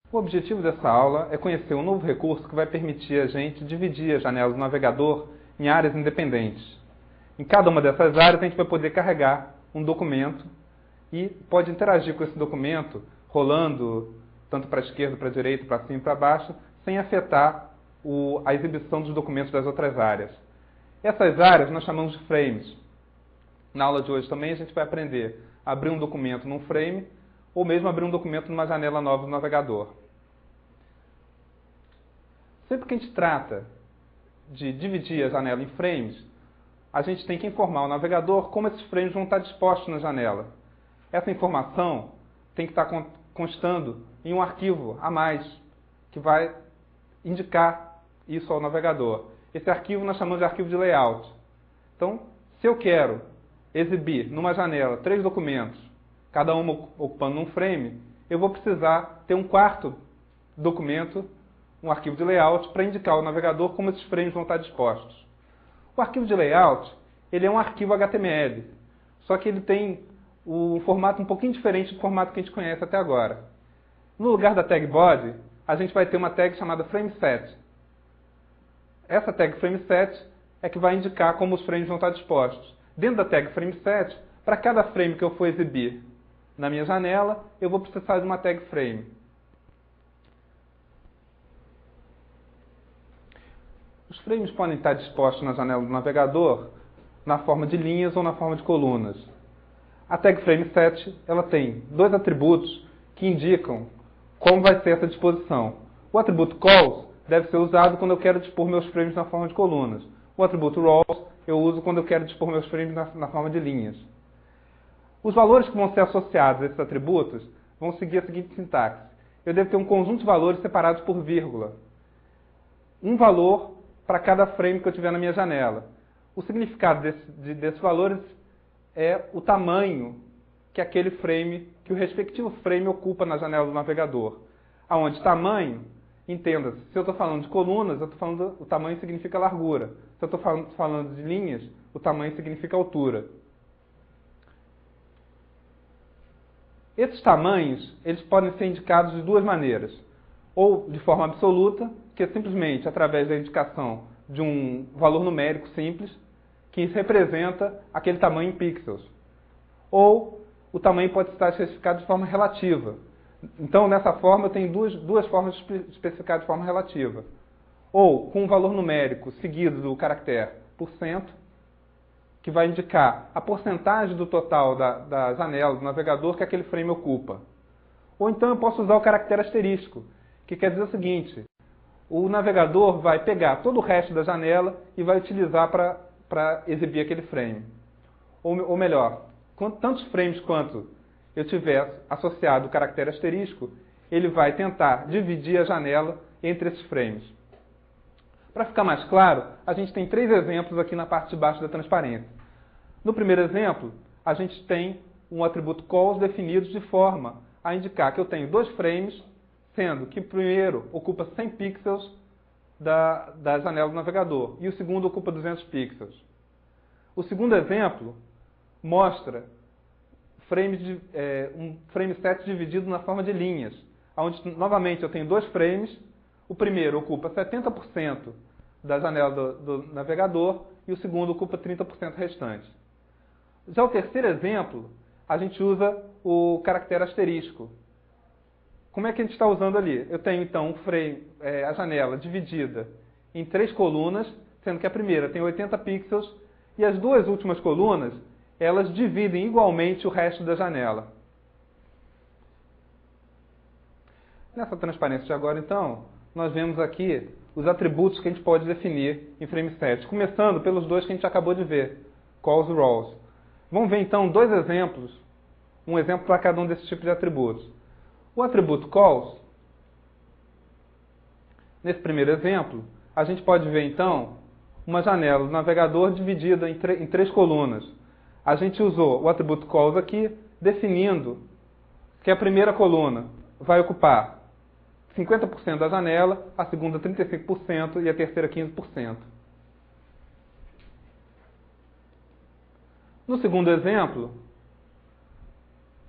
O objetivo dessa aula é conhecer um novo recurso que vai permitir a gente dividir a janela do navegador em áreas independentes. Em cada uma dessas áreas a gente vai poder carregar um documento e pode interagir com esse documento rolando tanto para a esquerda, para a direita, para cima e para baixo, sem afetar a exibição dos documentos das outras áreas. Essas áreas nós chamamos de frames. Na aula de hoje também a gente vai aprender a abrir um documento num frame ou mesmo abrir um documento numa janela nova do navegador. Sempre que a gente trata de dividir a janela em frames, a gente tem que informar o navegador como esses frames vão estar dispostos na janela. Essa informação tem que estar constando em um arquivo a mais, que vai indicar isso ao navegador. Esse arquivo nós chamamos de arquivo de layout. Então, se eu quero exibir numa janela 3 documentos, cada um ocupando um frame, eu vou precisar ter um quarto documento, um arquivo de layout, para indicar ao navegador como esses frames vão estar dispostos. O arquivo de layout, ele é um arquivo HTML, só que ele tem um formato um pouquinho diferente do formato que a gente conhece até agora. No lugar da tag body, a gente vai ter uma tag chamada frameset. Essa tag frameset é que vai indicar como os frames vão estar dispostos. Dentro da tag frameset, para cada frame que eu for exibir na minha janela, eu vou precisar de uma tag frame. Os frames podem estar dispostos na janela do navegador na forma de linhas ou na forma de colunas. A tag frameset, ela tem 2 atributos que indicam como vai ser essa disposição. O atributo calls deve ser usado quando eu quero dispor meus frames na forma de colunas. O atributo rows eu uso quando eu quero dispor meus frames na forma de linhas. Os valores que vão ser associados a esses atributos vão seguir a seguinte sintaxe. Eu devo ter um conjunto de valores separados por vírgula. Um valor para cada frame que eu tiver na minha janela. O significado desses valores é o tamanho que aquele frame, que o respectivo frame ocupa na janela do navegador. Aonde tamanho, entenda-se, se eu estou falando de colunas, o tamanho significa largura. Se eu estou falando de linhas, o tamanho significa altura. Esses tamanhos, eles podem ser indicados de 2 maneiras. Ou de forma absoluta, que é simplesmente através da indicação de um valor numérico simples, que representa aquele tamanho em pixels. Ou o tamanho pode estar especificado de forma relativa. Então, nessa forma, eu tenho duas formas de especificar de forma relativa. Ou com um valor numérico seguido do caractere %, que vai indicar a porcentagem do total da janela do navegador que aquele frame ocupa. Ou então eu posso usar o caractere asterístico, que quer dizer o seguinte: o navegador vai pegar todo o resto da janela e vai utilizar para exibir aquele frame. Ou melhor, tantos frames quanto eu tiver associado o caractere asterístico, ele vai tentar dividir a janela entre esses frames. Para ficar mais claro, a gente tem 3 exemplos aqui na parte de baixo da transparência. No primeiro exemplo, a gente tem um atributo calls definido de forma a indicar que eu tenho 2 frames, sendo que o primeiro ocupa 100 pixels da janela do navegador e o segundo ocupa 200 pixels. O segundo exemplo mostra um frame set dividido na forma de linhas, onde novamente eu tenho 2 frames, o primeiro ocupa 70% da janela do navegador e o segundo ocupa 30% restante. Já o terceiro exemplo, a gente usa o caractere asterístico. Como é que a gente está usando ali? Eu tenho então a janela dividida em 3 colunas, sendo que a primeira tem 80 pixels e as 2 últimas colunas, elas dividem igualmente o resto da janela. Nessa transparência de agora, então, nós vemos aqui os atributos que a gente pode definir em frameset, começando pelos 2 que a gente acabou de ver, calls e rows. Vamos ver então 2 exemplos, um exemplo para cada um desses tipos de atributos. O atributo calls, nesse primeiro exemplo, a gente pode ver então uma janela do navegador dividida em 3 colunas. A gente usou o atributo calls aqui, definindo que a primeira coluna vai ocupar 50% da janela, a segunda 35% e a terceira 15%. No segundo exemplo,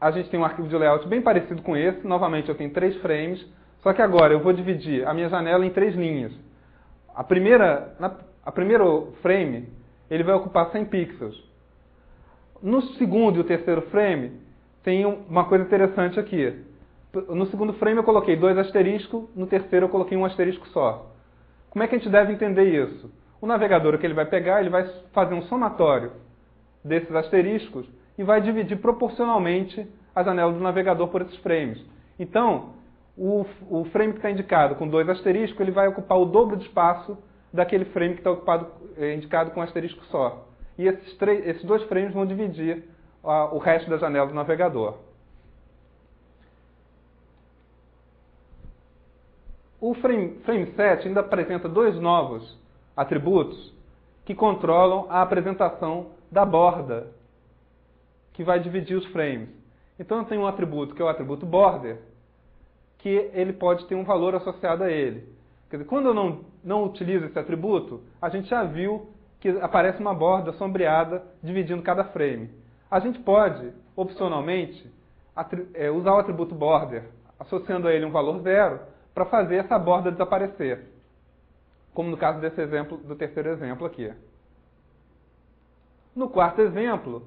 a gente tem um arquivo de layout bem parecido com esse. Novamente eu tenho 3 frames, Só que agora eu vou dividir a minha janela em 3 linhas. A primeiro frame, ele vai ocupar 100 pixels. No segundo e o terceiro frame, tem uma coisa interessante aqui. No segundo frame eu coloquei 2 asteriscos, no terceiro eu coloquei um asterisco só. Como é que a gente deve entender isso? O navegador, o que ele vai pegar, ele vai fazer um somatório desses asteriscos e vai dividir proporcionalmente a janela do navegador por esses frames. Então, o frame que está indicado com 2 asteriscos, ele vai ocupar o dobro de espaço daquele frame que está indicado com um asterisco só. E esses 2 frames vão dividir o resto da janela do navegador. O frame set ainda apresenta 2 novos atributos que controlam a apresentação da borda que vai dividir os frames. Então eu tenho um atributo que é o atributo border, que ele pode ter um valor associado a ele. Quer dizer, quando eu não utilizo esse atributo, a gente já viu que aparece uma borda sombreada dividindo cada frame. A gente pode, opcionalmente, usar o atributo border, associando a ele um valor 0, para fazer essa borda desaparecer. Como no caso desse exemplo, do terceiro exemplo aqui. No quarto exemplo,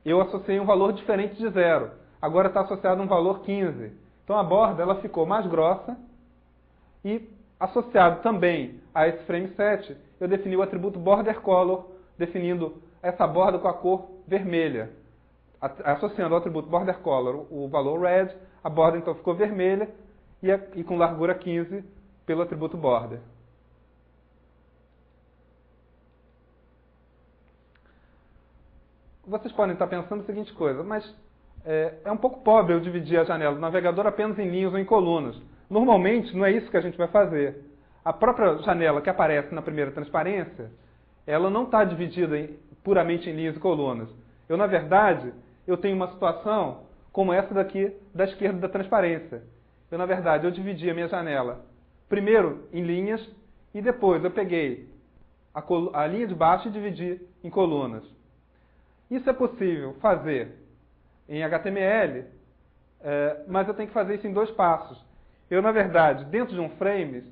eu associei um valor diferente de 0. Agora está associado a um valor 15. Então a borda ela ficou mais grossa e associado também a esse frame set, eu defini o atributo border color, definindo essa borda com a cor vermelha. Associando ao atributo border color o valor red, a borda então ficou vermelha e com largura 15 pelo atributo border. Vocês podem estar pensando a seguinte coisa, mas é um pouco pobre eu dividir a janela do navegador apenas em linhas ou em colunas. Normalmente não é isso que a gente vai fazer. A própria janela que aparece na primeira transparência, ela não está dividida puramente em linhas e colunas. Na verdade, eu tenho uma situação como essa daqui da esquerda da transparência. Na verdade, eu dividi a minha janela primeiro em linhas e depois eu peguei a linha de baixo e dividi em colunas. Isso é possível fazer em HTML, mas eu tenho que fazer isso em 2 passos. Na verdade, dentro de um frame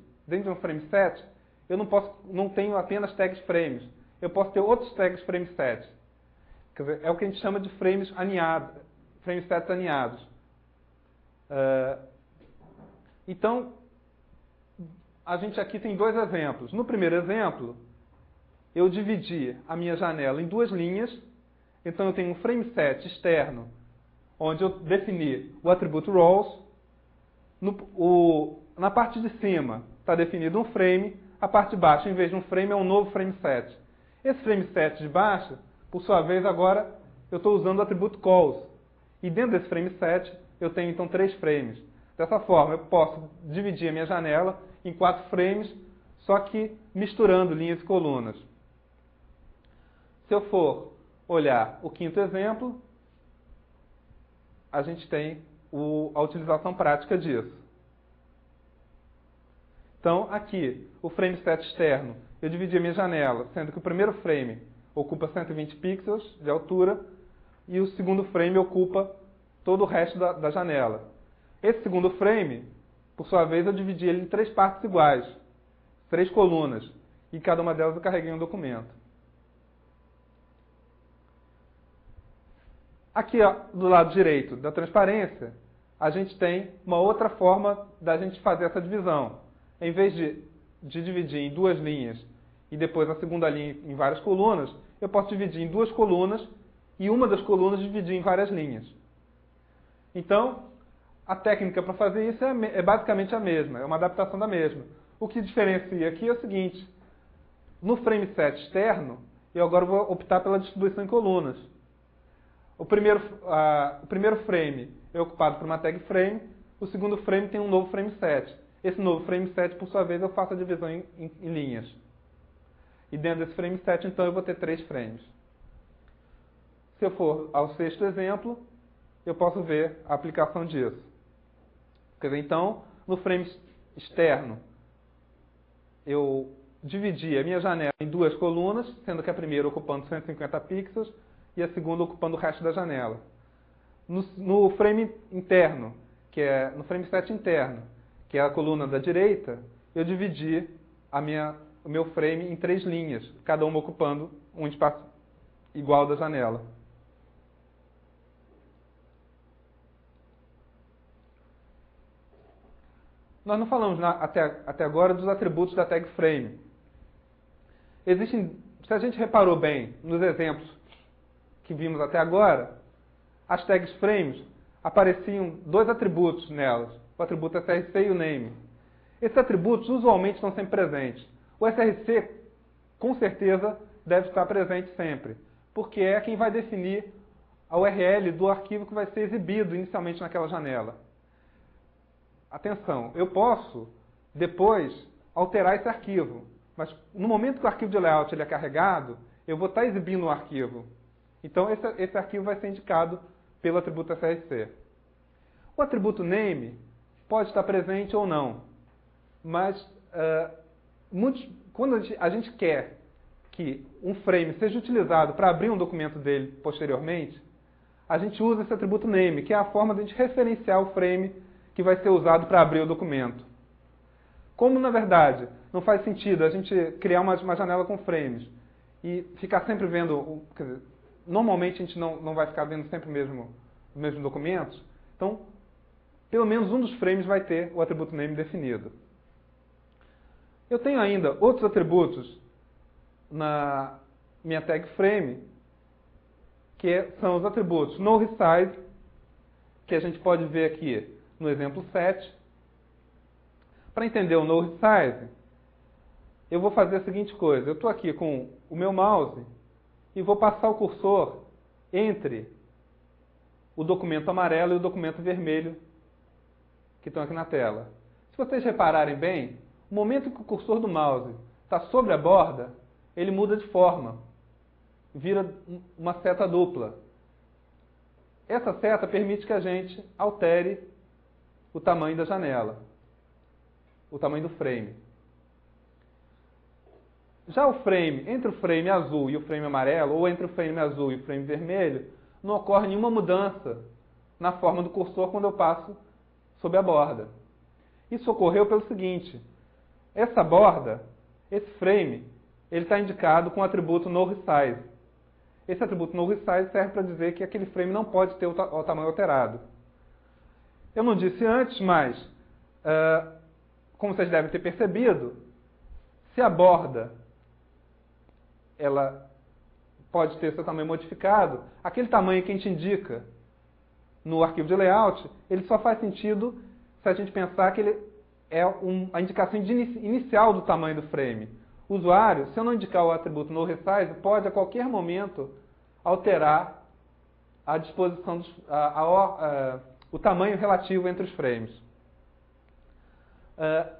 set, eu não tenho apenas tags frames. Eu posso ter outros tags frame set. Quer dizer, é o que a gente chama de frames aninhados, frame sets aninhados. Então, a gente aqui tem 2 exemplos. No primeiro exemplo, eu dividi a minha janela em 2 linhas. Então, eu tenho um frame set externo, onde eu defini o atributo rows. Na parte de cima está definido um frame, a parte de baixo, em vez de um frame, é um novo frame set. Esse frame set de baixo, por sua vez, agora eu estou usando o atributo calls. E dentro desse frame set, eu tenho então 3 frames. Dessa forma, eu posso dividir a minha janela em 4 frames, só que misturando linhas e colunas. Se eu for olhar o quinto exemplo, a gente tem a utilização prática disso. Então, aqui, o frame set externo, eu dividi a minha janela, sendo que o primeiro frame ocupa 120 pixels de altura e o segundo frame ocupa todo o resto da janela. Esse segundo frame, por sua vez, eu dividi ele em 3 partes iguais, 3 colunas, e cada uma delas eu carreguei um documento. Aqui, ó, do lado direito da transparência, a gente tem uma outra forma da gente fazer essa divisão. Em vez de dividir em 2 linhas e depois a segunda linha em várias colunas, eu posso dividir em 2 colunas e uma das colunas dividir em várias linhas. Então, a técnica para fazer isso é basicamente a mesma, é uma adaptação da mesma. O que diferencia aqui é o seguinte: no frame set externo, eu agora vou optar pela distribuição em colunas. O primeiro frame é ocupado por uma tag frame, o segundo frame tem um novo frame set. Esse novo frame set, por sua vez, eu faço a divisão em linhas. E dentro desse frame set, então, eu vou ter 3 frames. Se eu for ao sexto exemplo, eu posso ver a aplicação disso. Quer dizer, então, no frame externo, eu dividi a minha janela em 2 colunas, sendo que a primeira ocupando 150 pixels e a segunda ocupando o resto da janela. No frame interno, que é no frame set interno, que é a coluna da direita, eu dividi o meu frame em 3 linhas, cada uma ocupando um espaço igual da janela. Nós não falamos até agora dos atributos da tag frame. Se a gente reparou bem nos exemplos que vimos até agora, as tags frames apareciam 2 atributos nelas, o atributo src e o name. Esses atributos usualmente estão sempre presentes. O src, com certeza, deve estar presente sempre, porque é quem vai definir a URL do arquivo que vai ser exibido inicialmente naquela janela. Atenção, eu posso depois alterar esse arquivo, mas no momento que o arquivo de layout ele é carregado, eu vou estar exibindo o arquivo. Então esse arquivo vai ser indicado pelo atributo src. O atributo name pode estar presente ou não, mas quando a gente quer que um frame seja utilizado para abrir um documento dele posteriormente, a gente usa esse atributo name, que é a forma de a gente referenciar o frame que vai ser usado para abrir o documento. Como, na verdade, não faz sentido a gente criar uma janela com frames e ficar sempre vendo... Quer dizer, normalmente a gente não vai ficar vendo sempre os mesmos documentos, então, pelo menos um dos frames vai ter o atributo name definido. Eu tenho ainda outros atributos na minha tag frame, que são os atributos noResize, que a gente pode ver aqui no exemplo 7. Para entender o noResize, eu vou fazer a seguinte coisa. Eu estou aqui com o meu mouse e vou passar o cursor entre o documento amarelo e o documento vermelho que estão aqui na tela. Se vocês repararem bem, no momento que o cursor do mouse está sobre a borda, ele muda de forma, vira uma seta dupla. Essa seta permite que a gente altere o tamanho da janela, o tamanho do frame. Já o frame, entre o frame azul e o frame amarelo, ou entre o frame azul e o frame vermelho, não ocorre nenhuma mudança na forma do cursor quando eu passo sobre a borda. Isso ocorreu pelo seguinte: essa borda, esse frame, ele está indicado com o atributo noResize. Esse atributo noResize serve para dizer que aquele frame não pode ter o tamanho alterado. Eu não disse antes, mas, como vocês devem ter percebido, se a borda ela pode ter seu tamanho modificado, aquele tamanho que a gente indica no arquivo de layout, ele só faz sentido se a gente pensar que ele é a indicação inicial do tamanho do frame. O usuário, se eu não indicar o atributo noResize, pode a qualquer momento alterar a disposição, o tamanho relativo entre os frames.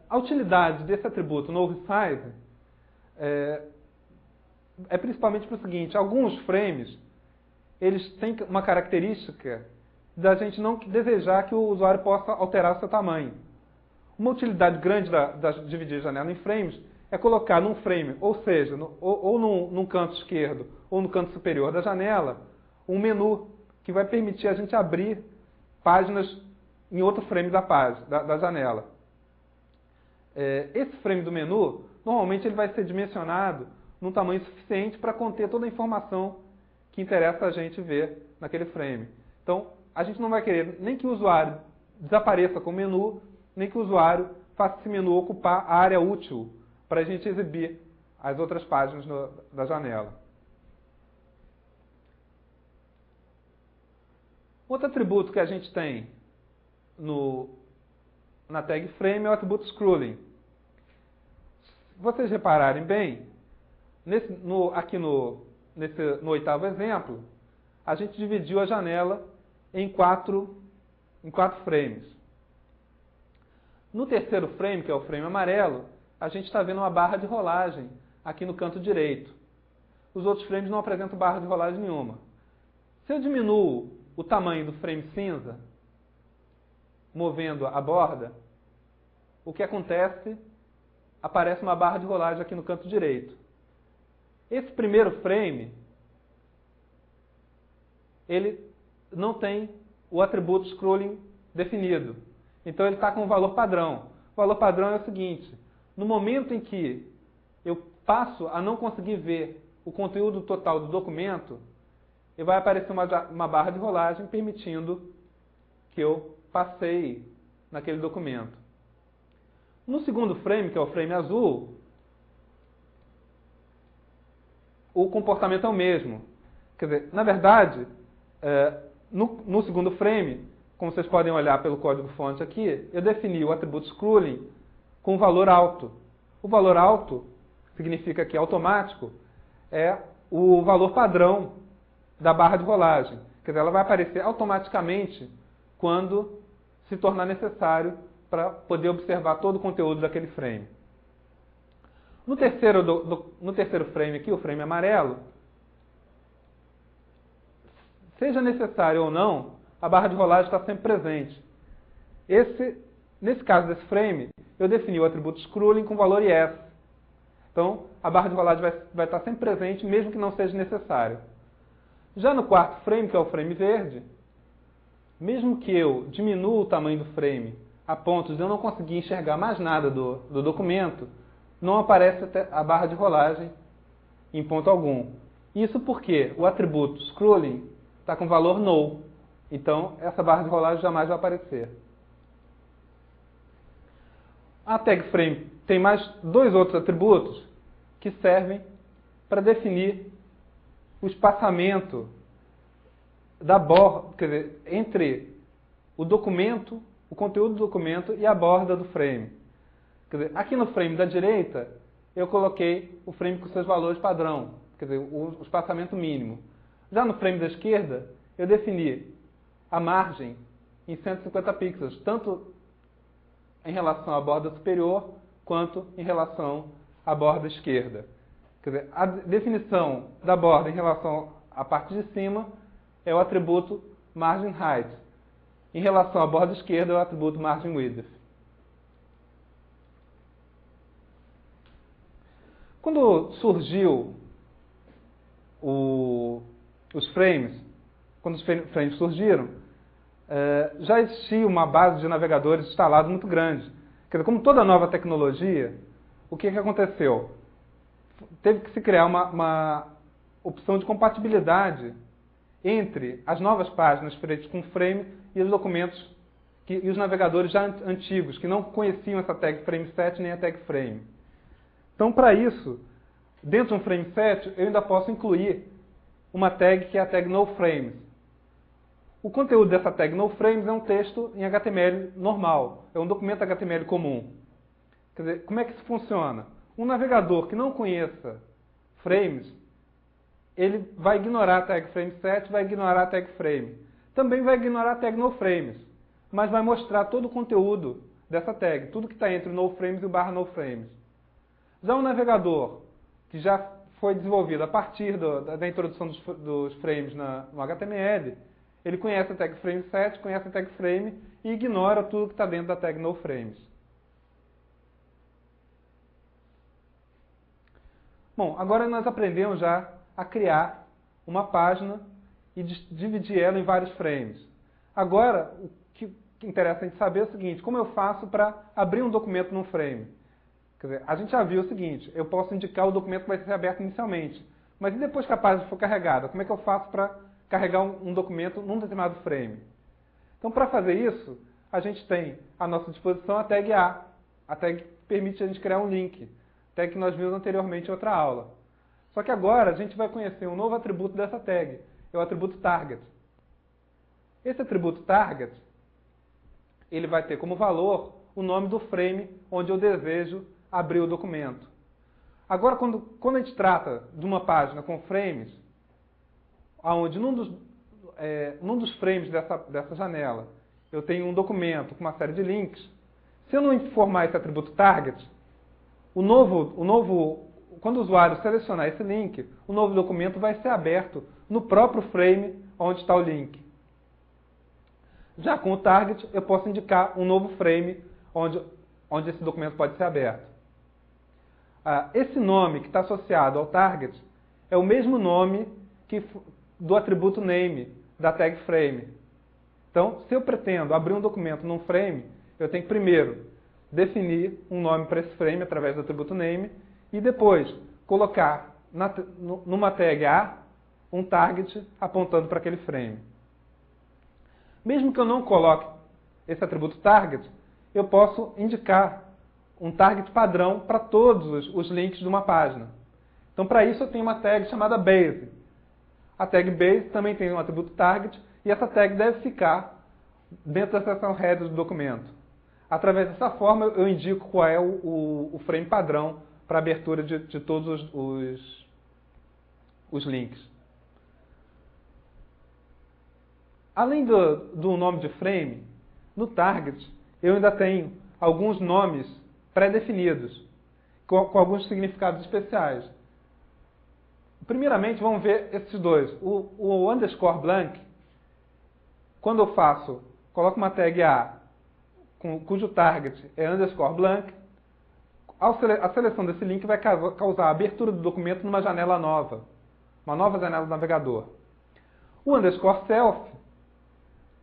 A utilidade desse atributo noResize é principalmente para o seguinte: alguns frames eles têm uma característica da gente não desejar que o usuário possa alterar o seu tamanho. Uma utilidade grande da dividir a janela em frames é colocar num frame, ou seja, ou num canto esquerdo ou no canto superior da janela, um menu que vai permitir a gente abrir páginas em outro frame da janela. Esse frame do menu, normalmente ele vai ser dimensionado num tamanho suficiente para conter toda a informação que interessa a gente ver naquele frame. Então, a gente não vai querer nem que o usuário desapareça com o menu, nem que o usuário faça esse menu ocupar a área útil para a gente exibir as outras páginas da janela. Outro atributo que a gente tem na tag frame é o atributo scrolling. Se vocês repararem bem, aqui no 8º exemplo, a gente dividiu a janela em quatro frames. No terceiro frame, que é o frame amarelo, a gente está vendo uma barra de rolagem aqui no canto direito. Os outros frames não apresentam barra de rolagem nenhuma. Se eu diminuo o tamanho do frame cinza, movendo a borda, o que acontece? Aparece uma barra de rolagem aqui no canto direito. Esse primeiro frame, ele não tem o atributo scrolling definido. Então ele está com um valor padrão. O valor padrão é o seguinte: no momento em que eu passo a não conseguir ver o conteúdo total do documento, vai aparecer uma barra de rolagem permitindo que eu passeie naquele documento. No segundo frame, que é o frame azul, o comportamento é o mesmo. Quer dizer, na verdade, no segundo frame, como vocês podem olhar pelo código-fonte aqui, eu defini o atributo scrolling com valor alto. O valor alto significa que automático é o valor padrão da barra de rolagem. Quer dizer, ela vai aparecer automaticamente quando se tornar necessário para poder observar todo o conteúdo daquele frame. No terceiro frame aqui, o frame amarelo, seja necessário ou não, a barra de rolagem está sempre presente. Nesse caso desse frame, eu defini o atributo scrolling com valor yes. Então, a barra de rolagem vai estar sempre presente, mesmo que não seja necessário. Já no quarto frame, que é o frame verde, mesmo que eu diminua o tamanho do frame a ponto de eu não conseguir enxergar mais nada do documento, não aparece a barra de rolagem em ponto algum. Isso porque o atributo scrolling está com valor null. Então, essa barra de rolagem jamais vai aparecer. A tag frame tem mais dois outros atributos que servem para definir o espaçamento da borda, quer dizer, entre o documento, o conteúdo do documento e a borda do frame. Quer dizer, aqui no frame da direita, eu coloquei o frame com seus valores padrão, quer dizer, o espaçamento mínimo. Já no frame da esquerda, eu defini a margem em 150 pixels, tanto em relação à borda superior, quanto em relação à borda esquerda. Quer dizer, a definição da borda em relação à parte de cima é o atributo margin height. Em relação à borda esquerda é o atributo margin width. Quando surgiu os frames, quando os frames surgiram, já existia uma base de navegadores instalada muito grande. Quer dizer, como toda nova tecnologia, o que aconteceu? Teve que se criar uma opção de compatibilidade entre as novas páginas feitas com frame e os documentos e os navegadores já antigos, que não conheciam essa tag frame7 nem a tag frame. Então, para isso, dentro de um frame7, eu ainda posso incluir uma tag que é a tag noFrames. O conteúdo dessa tag noFrames é um texto em HTML normal, é um documento HTML comum. Quer dizer, como é que isso funciona? Um navegador que não conheça frames, ele vai ignorar a tag frame7, vai ignorar a tag frame. Também vai ignorar a tag noFrames, mas vai mostrar todo o conteúdo dessa tag, tudo que está entre o noFrames e o barra noFrames. Já um navegador que já foi desenvolvido a partir da introdução dos frames no HTML, ele conhece a tag frame7, conhece a tag frame e ignora tudo que está dentro da tag noFrames. Bom, agora nós aprendemos já a criar uma página e dividir ela em vários frames. Agora, o que interessa a gente saber é o seguinte: como eu faço para abrir um documento num frame? Quer dizer, a gente já viu o seguinte: eu posso indicar o documento que vai ser aberto inicialmente, mas e depois que a página for carregada? Como é que eu faço para carregar um documento num determinado frame? Então, para fazer isso, a gente tem à nossa disposição a tag A. A tag que permite a gente criar um link, tag que nós vimos anteriormente em outra aula. Só que agora a gente vai conhecer um novo atributo dessa tag, é o atributo target. Esse atributo target, ele vai ter como valor o nome do frame onde eu desejo abrir o documento. Agora, quando a gente trata de uma página com frames, onde num dos frames dessa janela eu tenho um documento com uma série de links, se eu não informar esse atributo target, quando o usuário selecionar esse link, o novo documento vai ser aberto no próprio frame onde está o link. Já com o target, eu posso indicar um novo frame onde esse documento pode ser aberto. Esse nome que está associado ao target é o mesmo nome do atributo name da tag frame. Então, se eu pretendo abrir um documento num frame, eu tenho que primeiro definir um nome para esse frame através do atributo name e depois colocar numa tag A um target apontando para aquele frame. Mesmo que eu não coloque esse atributo target, eu posso indicar um target padrão para todos os links de uma página. Então, para isso, eu tenho uma tag chamada base. A tag base também tem um atributo target e essa tag deve ficar dentro da seção header do documento. Através dessa forma, eu indico qual é o frame padrão para a abertura de todos os links. Além do nome de frame, no target, eu ainda tenho alguns nomes pré-definidos, com alguns significados especiais. Primeiramente, vamos ver esses dois. O underscore blank, quando eu coloco uma tag A, cujo target é underscore blank, a seleção desse link vai causar a abertura do documento numa janela nova, uma nova janela do navegador. O underscore self,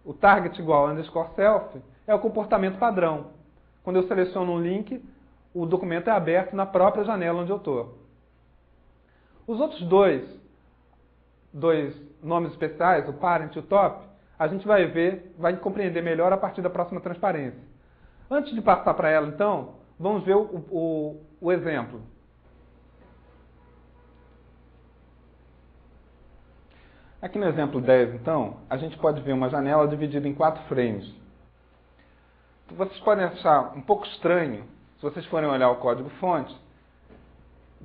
o target igual ao underscore self, é o comportamento padrão. Quando eu seleciono um link, o documento é aberto na própria janela onde eu estou. Os outros dois nomes especiais, o parent e o top, a gente vai compreender melhor a partir da próxima transparência. Antes de passar para ela, então, vamos ver o exemplo. Aqui no exemplo 10, então, a gente pode ver uma janela dividida em 4 frames. Vocês podem achar um pouco estranho, se vocês forem olhar o código-fonte,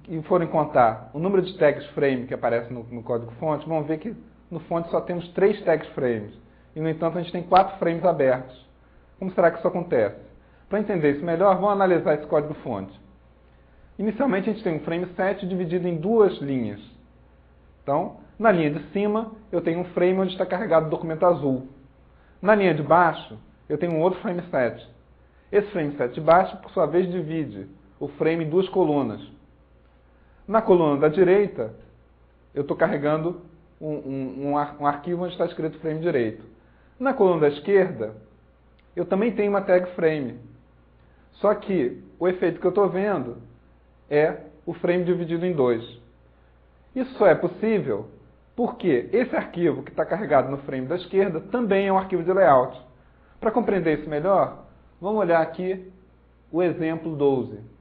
e forem contar o número de tags frame que aparece no código-fonte, vão ver que no fonte só temos 3 tags frames. E, no entanto, a gente tem 4 frames abertos. Como será que isso acontece? Para entender isso melhor, vamos analisar esse código-fonte. Inicialmente, a gente tem um frame 7 dividido em 2 linhas. Então, na linha de cima, eu tenho um frame onde está carregado o documento azul. Na linha de baixo, eu tenho um outro frame 7. Esse frame 7 de baixo, por sua vez, divide o frame em 2 colunas. Na coluna da direita, eu estou carregando um arquivo onde está escrito frame direito. Na coluna da esquerda, eu também tenho uma tag frame. Só que o efeito que eu estou vendo é o frame dividido em 2. Isso só é possível porque esse arquivo que está carregado no frame da esquerda também é um arquivo de layout. Para compreender isso melhor, vamos olhar aqui o exemplo 12.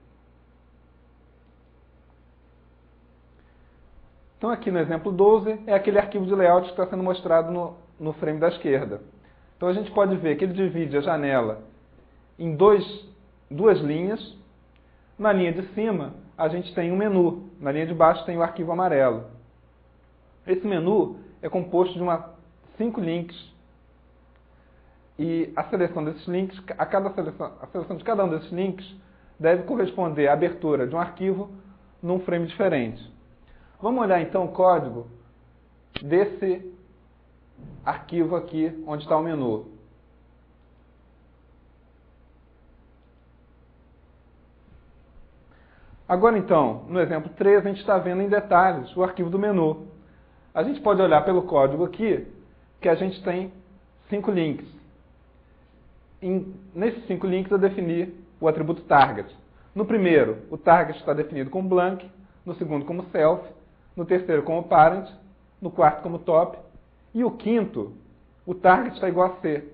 Então, aqui no exemplo 12, é aquele arquivo de layout que está sendo mostrado no frame da esquerda. Então, a gente pode ver que ele divide a janela em duas linhas. Na linha de cima, a gente tem um menu. Na linha de baixo, tem o arquivo amarelo. Esse menu é composto de 5 links. E a seleção desses links, a seleção de cada um desses links deve corresponder à abertura de um arquivo num frame diferente. Vamos olhar então o código desse arquivo aqui, onde está o menu. Agora então, no exemplo 3, a gente está vendo em detalhes o arquivo do menu. A gente pode olhar pelo código aqui, que a gente tem 5 links. Nesses 5 links eu defini o atributo target. No primeiro, o target está definido como blank, no segundo como self, no terceiro como parent, no quarto como top, e o quinto, o target está igual a C.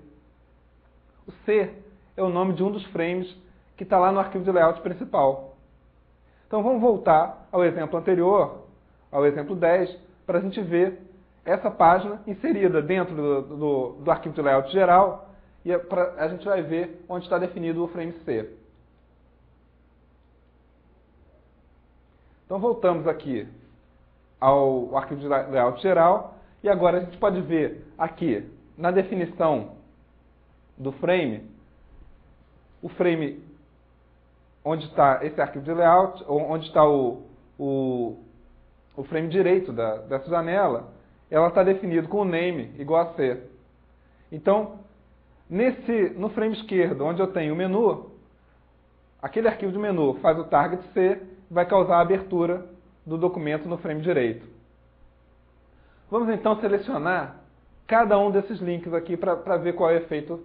O C é o nome de um dos frames que está lá no arquivo de layout principal. Então vamos voltar ao exemplo anterior, ao exemplo 10, para a gente ver essa página inserida dentro do arquivo de layout geral, e a gente vai ver onde está definido o frame C. Então voltamos aqui ao arquivo de layout geral, e agora a gente pode ver aqui, na definição do frame, o frame onde está esse arquivo de layout, onde está o frame direito dessa janela, ela está definido com o name igual a C. Então, no frame esquerdo, onde eu tenho o menu, aquele arquivo de menu faz o target C e vai causar a abertura do documento no frame direito. Vamos então selecionar cada um desses links aqui para ver qual é o efeito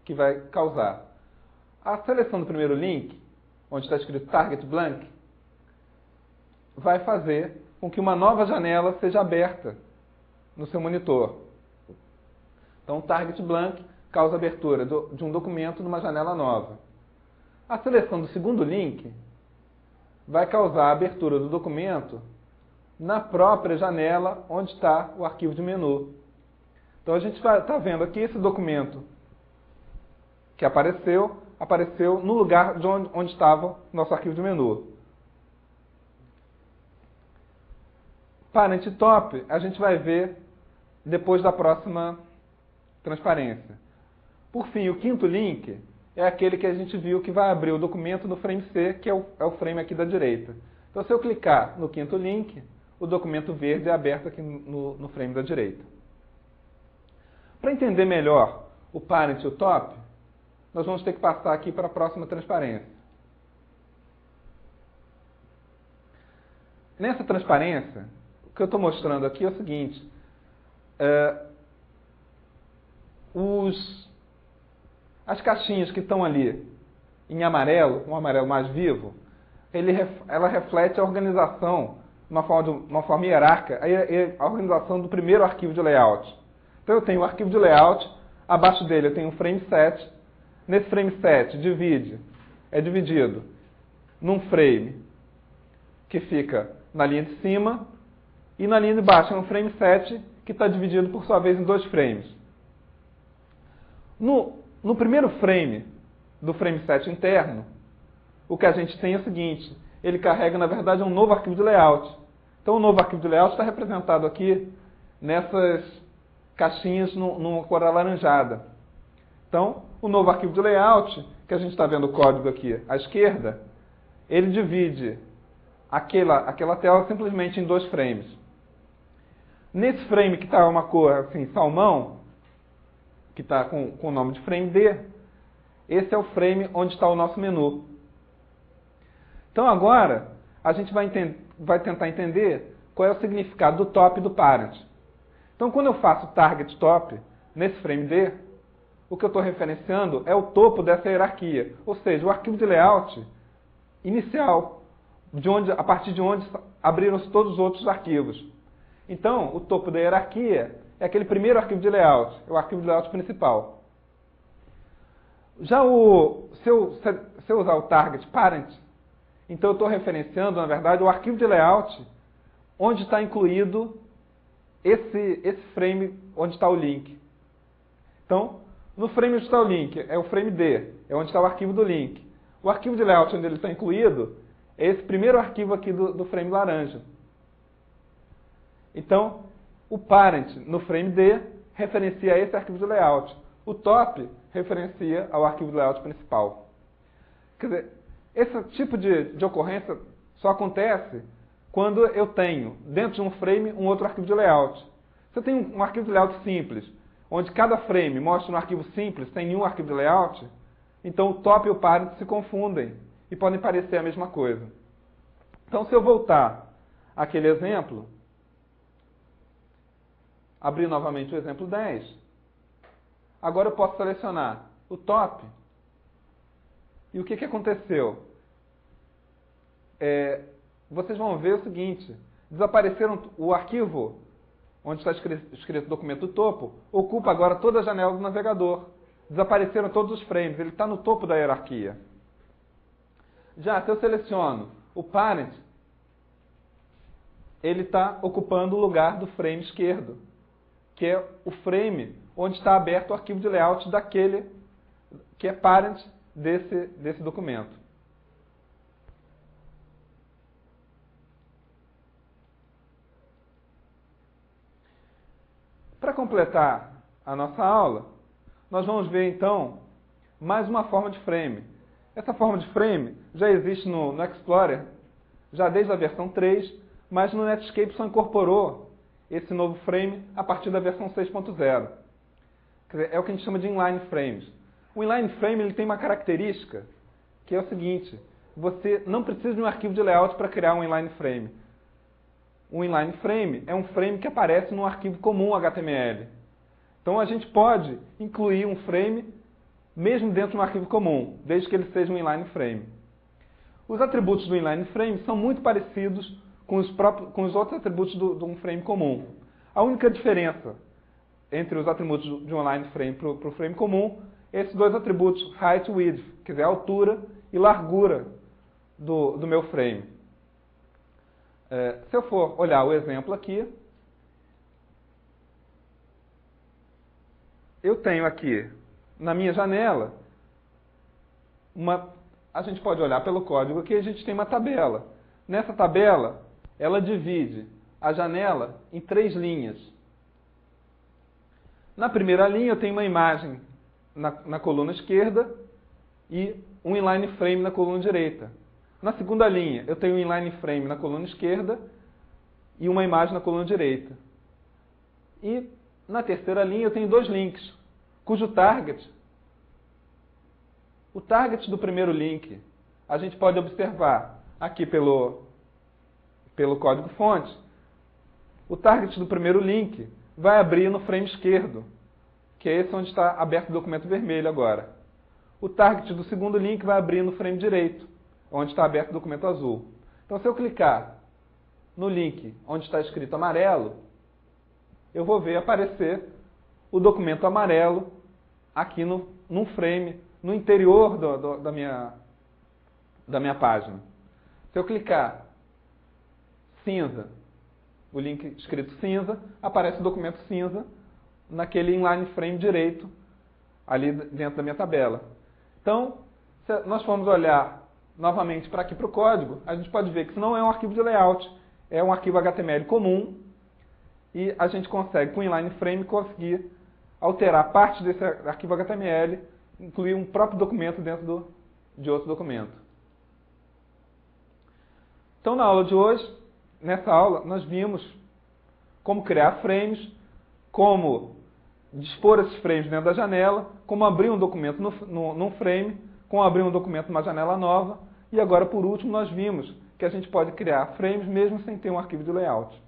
que vai causar. A seleção do primeiro link, onde está escrito Target Blank, vai fazer com que uma nova janela seja aberta no seu monitor. Então, o Target Blank causa a abertura de um documento numa janela nova. A seleção do segundo link vai causar a abertura do documento na própria janela onde está o arquivo de menu. Então, a gente está vendo aqui esse documento que apareceu no lugar de onde estava o nosso arquivo de menu. Parent Top, a gente vai ver depois da próxima transparência. Por fim, o quinto link é aquele que a gente viu que vai abrir o documento no frame C, que é o frame aqui da direita. Então, se eu clicar no quinto link, o documento verde é aberto aqui no frame da direita. Para entender melhor o Parent e o Top, nós vamos ter que passar aqui para a próxima transparência. Nessa transparência, o que eu estou mostrando aqui é o seguinte. As caixinhas que estão ali em amarelo, um amarelo mais vivo, ela reflete a organização, uma forma hierárquica, a organização do primeiro arquivo de layout. Então eu tenho o arquivo de layout, abaixo dele eu tenho um frame set. Nesse frame set, é dividido num frame que fica na linha de cima, e na linha de baixo é um frame set que está dividido, por sua vez, em dois frames. No primeiro frame do frame set interno, o que a gente tem é o seguinte: ele carrega, na verdade, um novo arquivo de layout. Então, o novo arquivo de layout está representado aqui nessas caixinhas numa cor alaranjada. Então, o novo arquivo de layout, que a gente está vendo o código aqui à esquerda, ele divide aquela tela simplesmente em dois frames. Nesse frame que está uma cor assim, salmão, que está com o nome de frame D, esse é o frame onde está o nosso menu. Então agora, a gente vai tentar entender qual é o significado do top e do parent. Então quando eu faço target top, nesse frame D, o que eu estou referenciando é o topo dessa hierarquia, ou seja, o arquivo de layout inicial, a partir de onde abriram-se todos os outros arquivos. Então, o topo da hierarquia é aquele primeiro arquivo de layout, é o arquivo de layout principal. Já se eu usar o target parent, então eu estou referenciando, na verdade, o arquivo de layout onde está incluído esse frame onde está o link. Então, no frame onde está o link, é o frame D, é onde está o arquivo do link. O arquivo de layout onde ele está incluído é esse primeiro arquivo aqui do frame laranja. Então, o parent no frame D referencia a esse arquivo de layout. O top referencia ao arquivo de layout principal. Quer dizer, esse tipo de ocorrência só acontece quando eu tenho, dentro de um frame, um outro arquivo de layout. Se eu tenho um arquivo de layout simples, onde cada frame mostra um arquivo simples, sem nenhum arquivo de layout, então o top e o parent se confundem e podem parecer a mesma coisa. Então, se eu voltar àquele exemplo, abrir novamente o exemplo 10, agora eu posso selecionar o top. E o que aconteceu? Vocês vão ver o seguinte: desapareceram o arquivo onde está escrito documento do topo, ocupa agora toda a janela do navegador. Desapareceram todos os frames, ele está no topo da hierarquia. Já se eu seleciono o parent, ele está ocupando o lugar do frame esquerdo, que é o frame onde está aberto o arquivo de layout daquele que é parent desse documento. Para completar a nossa aula, nós vamos ver então mais uma forma de frame. Essa forma de frame já existe no Explorer, já desde a versão 3, mas no Netscape só incorporou esse novo frame a partir da versão 6.0. Quer dizer, é o que a gente chama de inline frames. O inline frame ele tem uma característica que é o seguinte: você não precisa de um arquivo de layout para criar um inline frame. Um inline frame é um frame que aparece num arquivo comum HTML. Então a gente pode incluir um frame mesmo dentro de um arquivo comum, desde que ele seja um inline frame. Os atributos do inline frame são muito parecidos com os outros atributos de um frame comum. A única diferença entre os atributos de um inline frame para o frame comum é esses dois atributos, height e width, quer dizer, a altura e largura do meu frame. Se eu for olhar o exemplo aqui, eu tenho aqui, na minha janela, a gente pode olhar pelo código aqui, a gente tem uma tabela. Nessa tabela, ela divide a janela em 3 linhas. Na primeira linha, eu tenho uma imagem na coluna esquerda e um inline frame na coluna direita. Na segunda linha, eu tenho um inline frame na coluna esquerda e uma imagem na coluna direita. E na terceira linha, eu tenho 2 links, cujo target, o target do primeiro link, a gente pode observar aqui pelo código-fonte, o target do primeiro link vai abrir no frame esquerdo, que é esse onde está aberto o documento vermelho agora. O target do segundo link vai abrir no frame direito, onde está aberto o documento azul. Então, se eu clicar no link onde está escrito amarelo, eu vou ver aparecer o documento amarelo aqui num frame, no interior da minha página. Se eu clicar cinza, o link escrito cinza, aparece o documento cinza naquele inline frame direito, ali dentro da minha tabela. Então, se nós formos olhar novamente para aqui para o código, a gente pode ver que isso não é um arquivo de layout, é um arquivo HTML comum, e a gente consegue, com o inline frame, conseguir alterar parte desse arquivo HTML, incluir um próprio documento dentro de outro documento. Então, na aula de hoje, nessa aula, nós vimos como criar frames, como dispor esses frames dentro da janela, como abrir um documento num frame, como abrir um documento numa janela nova, e agora, por último, nós vimos que a gente pode criar frames mesmo sem ter um arquivo de layout.